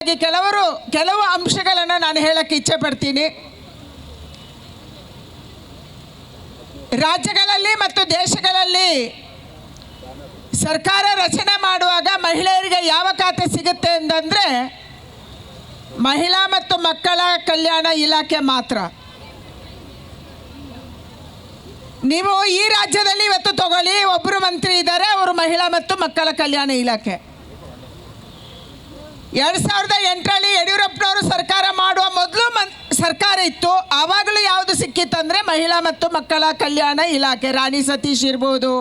ಕೆಲವು ಅಂಶಗಳನ್ನು ನಾನು ಹೇಳಕ್ಕೆ ಇಚ್ಛೆ ಪಡ್ತೀನಿ. ರಾಜ್ಯಗಳಲ್ಲಿ ಮತ್ತು ದೇಶಗಳಲ್ಲಿ ಸರ್ಕಾರ ರಚನೆ ಮಾಡುವಾಗ ಮಹಿಳೆಯರಿಗೆ ಯಾವ ಖಾತೆ ಸಿಗುತ್ತೆ ಅಂತಂದರೆ ಮಹಿಳಾ ಮತ್ತು ಮಕ್ಕಳ ಕಲ್ಯಾಣ ಇಲಾಖೆ ಮಾತ್ರ. ನೀವು ಈ ರಾಜ್ಯದಲ್ಲಿ ಇವತ್ತು ತಗೊಳ್ಳಿ, ಒಬ್ಬರು ಮಂತ್ರಿ ಇದ್ದಾರೆ, ಅವರು ಮಹಿಳಾ ಮತ್ತು ಮಕ್ಕಳ ಕಲ್ಯಾಣ ಇಲಾಖೆ. 2008ರಲ್ಲಿ ಯಡಿಯೂರಪ್ಪನವರು ಸರ್ಕಾರ ಮಾಡುವ ಮೊದಲು ಸರ್ಕಾರ ಇತ್ತು. ಆವಾಗಲೂ ಯಾವುದು ಸಿಕ್ಕಿತ್ತಂದರೆ ಮಹಿಳಾ ಮತ್ತು ಮಕ್ಕಳ ಕಲ್ಯಾಣ ಇಲಾಖೆ. ರಾಣಿ ಸತೀಶ್ ಇರ್ಬೋದು,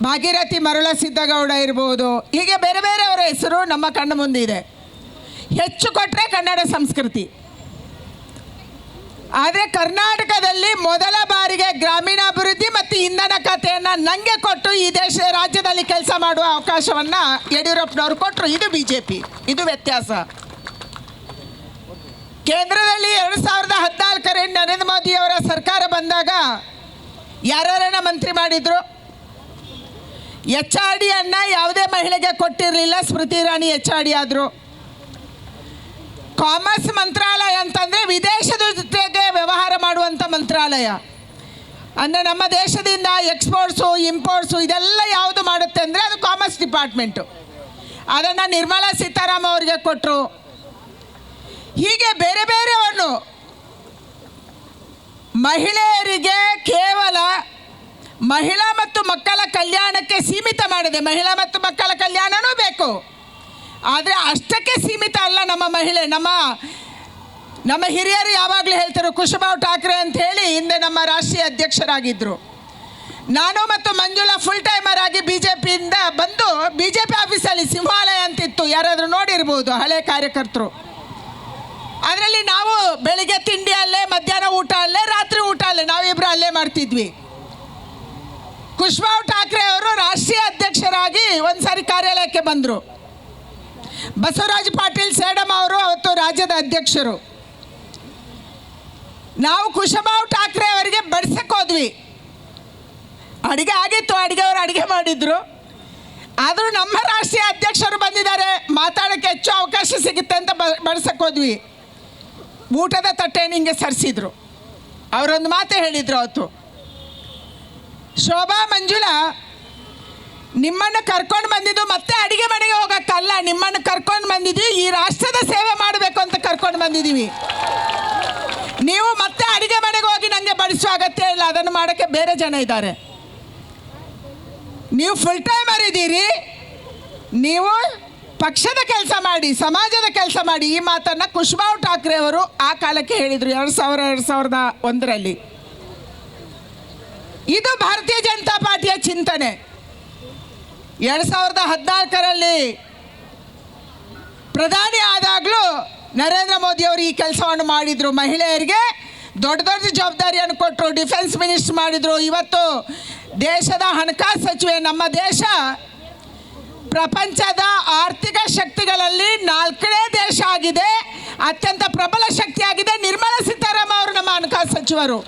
ಭಾಗೀರಥಿ ಮರುಳಸಿದ್ದಗೌಡ ಇರ್ಬೋದು, ಹೀಗೆ ಬೇರೆ ಬೇರೆಯವರ ಹೆಸರು ನಮ್ಮ ಕಣ್ಣು ಮುಂದಿದೆ. ಹೆಚ್ಚು ಕೊಟ್ಟರೆ ಕನ್ನಡ ಸಂಸ್ಕೃತಿ. ಆದರೆ ಕರ್ನಾಟಕದಲ್ಲಿ ಮೊದಲ ಬಾರಿಗೆ ಗ್ರಾಮೀಣಾಭಿವೃದ್ಧಿ ಮತ್ತು ಇಂಧನ ಖಾತೆಯನ್ನು ನನಗೆ ಕೊಟ್ಟು ಈ ರಾಜ್ಯದಲ್ಲಿ ಕೆಲಸ ಮಾಡುವ ಅವಕಾಶವನ್ನು ಯಡಿಯೂರಪ್ಪನವರು ಕೊಟ್ಟರು. ಇದು BJP, ಇದು ವ್ಯತ್ಯಾಸ. ಕೇಂದ್ರದಲ್ಲಿ 2014ರಲ್ಲಿ ನರೇಂದ್ರ ಮೋದಿಯವರ ಸರ್ಕಾರ ಬಂದಾಗ ಯಾರ್ಯಾರನ್ನ ಮಂತ್ರಿ ಮಾಡಿದರು? HRD ಅನ್ನು ಯಾವುದೇ ಮಹಿಳೆಗೆ ಕೊಟ್ಟಿರಲಿಲ್ಲ. ಸ್ಮೃತಿ ಇರಾನಿ HRD ಆದರು. ಕಾಮರ್ಸ್ ಮಂತ್ರಾಲಯ ಅಂತಂದರೆ ವಿದೇಶದ ಜೊತೆಗೆ ವ್ಯವಹಾರ ಮಾಡುವಂಥ ಮಂತ್ರಾಲಯ. ಅಂದರೆ ನಮ್ಮ ದೇಶದಿಂದ ಎಕ್ಸ್ಪೋರ್ಟ್ಸು ಇಂಪೋರ್ಟ್ಸು ಇದೆಲ್ಲ ಯಾವುದು ಮಾಡುತ್ತೆ ಅಂದರೆ ಅದು ಕಾಮರ್ಸ್ ಡಿಪಾರ್ಟ್ಮೆಂಟು. ಅದನ್ನು ನಿರ್ಮಲಾ ಸೀತಾರಾಮನ್ ಅವರಿಗೆ ಕೊಟ್ಟರು. ಹೀಗೆ ಬೇರೆ ಬೇರೆಯನ್ನು ಮಹಿಳೆಯರಿಗೆ ಕೇವಲ ಮಹಿಳಾ ಮತ್ತು ಮಕ್ಕಳ ಕಲ್ಯಾಣಕ್ಕೆ ಸೀಮಿತ ಮಾಡಿದೆ. ಮಹಿಳಾ ಮತ್ತು ಮಕ್ಕಳ ಕಲ್ಯಾಣವೂ ಬೇಕು, ಆದರೆ ಅಷ್ಟಕ್ಕೆ ಸೀಮಿತ ಅಲ್ಲ. ನಮ್ಮ ಮಹಿಳೆ, ನಮ್ಮ ಹಿರಿಯರು ಯಾವಾಗಲೂ ಹೇಳ್ತಾರೆ, ಕುಶಭಾವ್ ಠಾಕ್ರೆ ಅಂತ ಹೇಳಿ ಹಿಂದೆ ನಮ್ಮ ರಾಷ್ಟ್ರೀಯ ಅಧ್ಯಕ್ಷರಾಗಿದ್ದರು. ನಾನು ಮತ್ತು ಮಂಜುಳಾ ಫುಲ್ ಟೈಮರ್ ಆಗಿ BJPಯಿಂದ ಬಂದು BJP ಆಫೀಸಲ್ಲಿ ಸಿಂಹಾಲಯ ಅಂತಿತ್ತು, ಯಾರಾದರೂ ನೋಡಿರ್ಬೋದು, ಹಳೆ ಕಾರ್ಯಕರ್ತರು. ಅದರಲ್ಲಿ ನಾವು ಬೆಳಿಗ್ಗೆ ತಿಂಡಿ ಅಲ್ಲೇ, ಮಧ್ಯಾಹ್ನ ಊಟ ಅಲ್ಲೇ, ರಾತ್ರಿ ಊಟ ಅಲ್ಲೇ, ನಾವಿಬ್ಬರು ಅಲ್ಲೇ ಮಾಡ್ತಿದ್ವಿ. ಕುಶಭಾವ್ ಠಾಕ್ರೆ ಅವರು ರಾಷ್ಟ್ರೀಯ ಅಧ್ಯಕ್ಷರಾಗಿ ಒಂದು ಸಾರಿ ಕಾರ್ಯಾಲಯಕ್ಕೆ ಬಂದರು. ಬಸವರಾಜ ಪಾಟೀಲ್ ಸೇಡಮ್ ಅವರು ಅವತ್ತು ರಾಜ್ಯದ ಅಧ್ಯಕ್ಷರು. ನಾವು ಕುಶಭಾವ್ ಠಾಕ್ರೆ ಅವರಿಗೆ ಬಡಿಸಕ್ಕೆ ಹೋದ್ವಿ. ಅಡುಗೆ ಆಗಿತ್ತು, ಅಡುಗೆಯವರು ಅಡುಗೆ ಮಾಡಿದ್ರು. ಆದರೂ ನಮ್ಮ ರಾಷ್ಟ್ರೀಯ ಅಧ್ಯಕ್ಷರು ಬಂದಿದ್ದಾರೆ, ಮಾತಾಡೋಕ್ಕೆ ಹೆಚ್ಚು ಅವಕಾಶ ಸಿಗುತ್ತೆ ಅಂತ ಬಡಿಸಕ್ಕೆ ಹೋದ್ವಿ. ಊಟದ ತಟ್ಟೆಯನ್ನು ಹಿಂಗೆ ಸರಿಸಿದ್ರು. ಅವರೊಂದು ಮಾತು ಹೇಳಿದರು ಅವತ್ತು, ಶೋಭಾ, ಮಂಜುಳಾ, ನಿಮ್ಮನ್ನು ಕರ್ಕೊಂಡು ಬಂದಿದ್ದು ಮತ್ತೆ ಅಡುಗೆ ಮನೆಗೆ ಹೋಗೋಕ್ಕಲ್ಲ, ನಿಮ್ಮನ್ನು ಕರ್ಕೊಂಡು ಬಂದಿದ್ದೀವಿ ಈ ರಾಷ್ಟ್ರದ ಸೇವೆ ಮಾಡಬೇಕು ಅಂತ ಕರ್ಕೊಂಡು ಬಂದಿದ್ದೀವಿ. ನೀವು ಮತ್ತೆ ಅಡುಗೆ ಮನೆಗೆ ಹೋಗಿ ನನಗೆ ಬಡಿಸುವ ಅಗತ್ಯ ಇಲ್ಲ, ಅದನ್ನು ಮಾಡೋಕ್ಕೆ ಬೇರೆ ಜನ ಇದ್ದಾರೆ. ನೀವು ಫುಲ್ ಟೈಮರ್ ಇದ್ದೀರಿ, ನೀವು ಪಕ್ಷದ ಕೆಲಸ ಮಾಡಿ, ಸಮಾಜದ ಕೆಲಸ ಮಾಡಿ. ಈ ಮಾತನ್ನು ಕುಶಭಾವ್ ಠಾಕ್ರೆ ಅವರು ಆ ಕಾಲಕ್ಕೆ ಹೇಳಿದರು, 2001ರಲ್ಲಿ. ಇದು ಭಾರತೀಯ ಜನತಾ ಪಾರ್ಟಿಯ ಚಿಂತನೆ. 2014ರಲ್ಲಿ ಪ್ರಧಾನಿ ಆದಾಗಲೂ ನರೇಂದ್ರ ಮೋದಿಯವರು ಈ ಕೆಲಸವನ್ನು ಮಾಡಿದರು. ಮಹಿಳೆಯರಿಗೆ ದೊಡ್ಡ ದೊಡ್ಡ ಜವಾಬ್ದಾರಿಯನ್ನು ಕೊಟ್ಟರು, ಡಿಫೆನ್ಸ್ ಮಿನಿಸ್ಟರ್ ಮಾಡಿದರು. ಇವತ್ತು ದೇಶದ ಹಣಕಾಸು ಸಚಿವೆ. ನಮ್ಮ ದೇಶ ಪ್ರಪಂಚದ ಆರ್ಥಿಕ ಶಕ್ತಿಗಳಲ್ಲಿ 4ನೇ ದೇಶ ಆಗಿದೆ, ಅತ್ಯಂತ ಪ್ರಬಲ ಶಕ್ತಿಯಾಗಿದೆ. ನಿರ್ಮಲಾ ಸೀತಾರಾಮನ್ ಅವರು ನಮ್ಮ ಹಣಕಾಸು ಸಚಿವರು.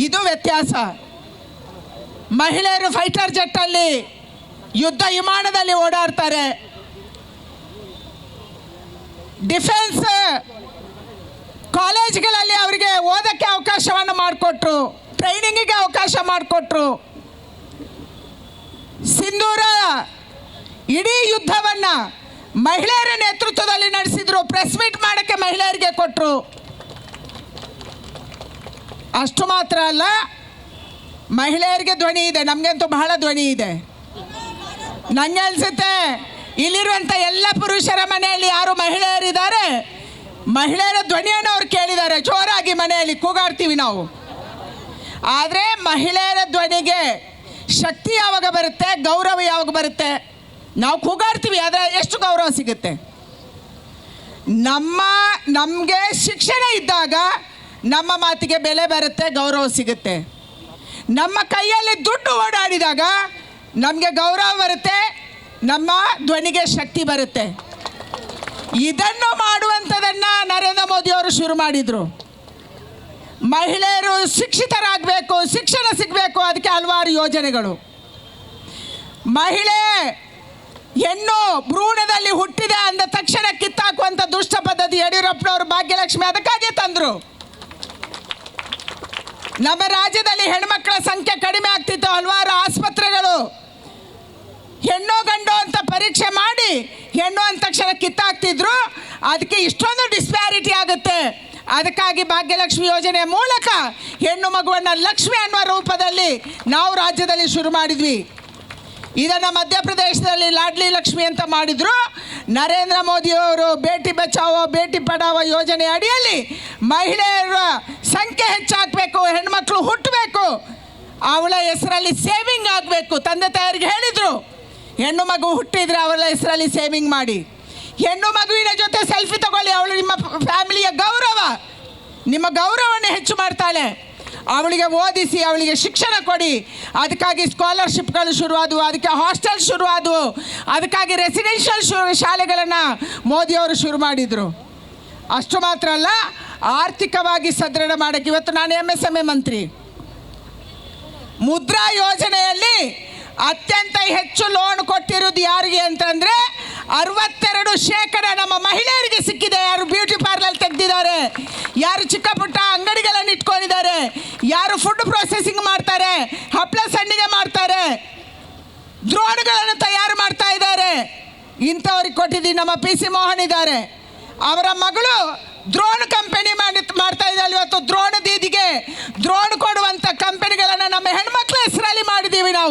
ಇದು ವ್ಯತ್ಯಾಸ. ಮಹಿಳೆಯರು ಫೈಟರ್ ಜೆಟ್ಟಲ್ಲಿ, ಯುದ್ಧ ವಿಮಾನದಲ್ಲಿ ಓಡಾಡ್ತಾರೆ. ಡಿಫೆನ್ಸ್ ಕಾಲೇಜ್ಗಳಲ್ಲಿ ಅವರಿಗೆ ಓದೋಕ್ಕೆ ಅವಕಾಶವನ್ನು ಮಾಡಿಕೊಟ್ರು, ಟ್ರೈನಿಂಗಿಗೆ ಅವಕಾಶ ಮಾಡಿಕೊಟ್ರು. ಸಿಂಧೂರ ಇಡೀ ಯುದ್ಧವನ್ನು ಮಹಿಳೆಯರ ನೇತೃತ್ವದಲ್ಲಿ ನಡೆಸಿದ್ರು. ಪ್ರೆಸ್ ಮೀಟ್ ಮಾಡೋಕ್ಕೆ ಮಹಿಳೆಯರಿಗೆ ಕೊಟ್ಟರು. ಅಷ್ಟು ಮಾತ್ರ ಅಲ್ಲ, ಮಹಿಳೆಯರಿಗೆ ಧ್ವನಿ ಇದೆ, ನಮಗಂತೂ ಬಹಳ ಧ್ವನಿ ಇದೆ. ನನಗೆ ಅನಿಸುತ್ತೆ ಇಲ್ಲಿರುವಂಥ ಎಲ್ಲ ಪುರುಷರ ಮನೆಯಲ್ಲಿ ಯಾರು ಮಹಿಳೆಯರಿದ್ದಾರೆ, ಮಹಿಳೆಯರ ಧ್ವನಿಯನ್ನು ಅವ್ರು ಕೇಳಿದ್ದಾರೆ. ಜೋರಾಗಿ ಮನೆಯಲ್ಲಿ ಕೂಗಾಡ್ತೀವಿ ನಾವು. ಆದರೆ ಮಹಿಳೆಯರ ಧ್ವನಿಗೆ ಶಕ್ತಿ ಯಾವಾಗ ಬರುತ್ತೆ, ಗೌರವ ಯಾವಾಗ ಬರುತ್ತೆ? ನಾವು ಕೂಗಾಡ್ತೀವಿ, ಆದರೆ ಎಷ್ಟು ಗೌರವ ಸಿಗುತ್ತೆ? ನಮಗೆ ಶಿಕ್ಷಣ ಇದ್ದಾಗ ನಮ್ಮ ಮಾತಿಗೆ ಬೆಲೆ ಬರುತ್ತೆ, ಗೌರವ ಸಿಗುತ್ತೆ. ನಮ್ಮ ಕೈಯಲ್ಲಿ ದುಡ್ಡು ಓಡಾಡಿದಾಗ ನಮಗೆ ಗೌರವ ಬರುತ್ತೆ, ನಮ್ಮ ಧ್ವನಿಗೆ ಶಕ್ತಿ ಬರುತ್ತೆ. ಇದನ್ನು ಮಾಡುವಂಥದ್ದನ್ನು ನರೇಂದ್ರ ಮೋದಿಯವರು ಶುರು ಮಾಡಿದರು. ಮಹಿಳೆಯರು ಶಿಕ್ಷಿತರಾಗಬೇಕು, ಶಿಕ್ಷಣ ಸಿಗಬೇಕು, ಅದಕ್ಕೆ ಹಲವಾರು ಯೋಜನೆಗಳು. ಮಹಿಳೆ ಹೆಣ್ಣು ಭ್ರೂಣದಲ್ಲಿ ಹುಟ್ಟಿದೆ ಅಂದ ತಕ್ಷಣ ಕಿತ್ತಾಕುವಂಥ ದುಷ್ಟ ಪದ್ಧತಿ ಯಡಿಯೂರಪ್ಪನವರು ಭಾಗ್ಯಲಕ್ಷ್ಮಿ ಅದಕ್ಕಾಗಿ ತಂದರು. ನಮ್ಮ ರಾಜ್ಯದಲ್ಲಿ ಹೆಣ್ಮಕ್ಳ ಸಂಖ್ಯೆ ಕಡಿಮೆ ಆಗ್ತಿತ್ತು. ಹಲವಾರು ಆಸ್ಪತ್ರೆಗಳು ಹೆಣ್ಣು ಗಂಡು ಅಂತ ಪರೀಕ್ಷೆ ಮಾಡಿ ಹೆಣ್ಣು ಅಂದ ತಕ್ಷಣ ಕಿತ್ತಾಕ್ತಿದ್ರು. ಅದಕ್ಕೆ ಇಷ್ಟೊಂದು ಡಿಸ್ಪ್ಯಾರಿಟಿ ಆಗುತ್ತೆ. ಅದಕ್ಕಾಗಿ ಭಾಗ್ಯಲಕ್ಷ್ಮಿ ಯೋಜನೆಯ ಮೂಲಕ ಹೆಣ್ಣು ಮಗುವನ್ನು ಲಕ್ಷ್ಮಿ ಅನ್ನುವ ರೂಪದಲ್ಲಿ ನಾವು ರಾಜ್ಯದಲ್ಲಿ ಶುರು ಮಾಡಿದ್ವಿ. ಇದನ್ನು ಮಧ್ಯಪ್ರದೇಶದಲ್ಲಿ ಲಾಡ್ಲಿ ಲಕ್ಷ್ಮಿ ಅಂತ ಮಾಡಿದರು. ನರೇಂದ್ರ ಮೋದಿಯವರು ಬೇಟಿ ಬಚಾವೋ ಬೇಟಿ ಪಢಾವೋ ಯೋಜನೆ ಅಡಿಯಲ್ಲಿ ಮಹಿಳೆಯರ ಸಂಖ್ಯೆ ಹೆಚ್ಚಾಗಬೇಕು, ಹೆಣ್ಮಕ್ಳು ಹುಟ್ಟಬೇಕು, ಅವಳ ಹೆಸರಲ್ಲಿ ಸೇವಿಂಗ್ ಆಗಬೇಕು. ತಂದೆ ತಾಯರಿಗೆ ಹೇಳಿದರು, ಹೆಣ್ಣು ಮಗು ಹುಟ್ಟಿದರೆ ಅವಳ ಹೆಸರಲ್ಲಿ ಸೇವಿಂಗ್ ಮಾಡಿ, ಹೆಣ್ಣು ಮಗುವಿನ ಜೊತೆ ಸೆಲ್ಫಿ ತಗೊಳ್ಳಿ, ಅವಳು ನಿಮ್ಮ ಫ್ಯಾಮಿಲಿಯ ಗೌರವ, ನಿಮ್ಮ ಗೌರವವನ್ನು ಹೆಚ್ಚು ಮಾಡ್ತಾಳೆ. ಅವಳಿಗೆ ಓದಿಸಿ, ಅವಳಿಗೆ ಶಿಕ್ಷಣ ಕೊಡಿ. ಅದಕ್ಕಾಗಿ ಸ್ಕಾಲರ್ಶಿಪ್ಗಳು ಶುರುವಾದವು, ಅದಕ್ಕೆ ಹಾಸ್ಟೆಲ್ ಶುರುವಾದವು, ಅದಕ್ಕಾಗಿ ರೆಸಿಡೆನ್ಷಿಯಲ್ ಶಾಲೆಗಳನ್ನು ಮೋದಿಯವರು ಶುರು ಮಾಡಿದರು. ಅಷ್ಟು ಮಾತ್ರ ಅಲ್ಲ, ಆರ್ಥಿಕವಾಗಿ ಸದೃಢ ಮಾಡೋಕ್ಕೆ ಇವತ್ತು ನಾನು MSME ಮಂತ್ರಿ. ಮುದ್ರಾ ಯೋಜನೆಯಲ್ಲಿ ಅತ್ಯಂತ ಹೆಚ್ಚು ಲೋನ್ ಕೊಟ್ಟಿರೋದು ಯಾರಿಗೆ ಅಂತಂದರೆ 62% ನಮ್ಮ ಮಹಿಳೆಯರಿಗೆ ಸಿಕ್ಕಿದೆ. ಯಾರು ಬ್ಯೂಟಿ ಪಾರ್ಲರ್ ತೆಗೆದಿದ್ದಾರೆ, ಯಾರು ಚಿಕ್ಕ ಪುಟ್ಟ ಅಂಗಡಿಗಳನ್ನು ಇಟ್ಕೊಂಡಿದ್ದಾರೆ, ಯಾರು ಫುಡ್ ಪ್ರೊಸೆಸಿಂಗ್ ಮಾಡ್ತಾರೆ, ಹಪ್ಪಳ ಸಂಡಿಗೆ ಮಾಡ್ತಾರೆ, ದ್ರೋಣಗಳನ್ನು ತಯಾರು ಮಾಡ್ತಾ ಇದ್ದಾರೆ, ಇಂಥವ್ರಿಗೆ ಕೊಟ್ಟಿದ್ದೀವಿ. ನಮ್ಮ PC ಮೋಹನ್ ಇದ್ದಾರೆ, ಅವರ ಮಗಳು ದ್ರೋಣ್ ಕಂಪನಿ ಮಾಡ್ತಾ ಇದ್ದಾರೆ. ಇವತ್ತು ದ್ರೋಣ ದೀದಿಗೆ ದ್ರೋಣ್ ಕೊಡುವಂಥ ಕಂಪನಿಗಳನ್ನು ನಮ್ಮ ಹೆಣ್ಮಕ್ಳ ಹೆಸರಲ್ಲಿ ಮಾಡಿದ್ದೀವಿ ನಾವು.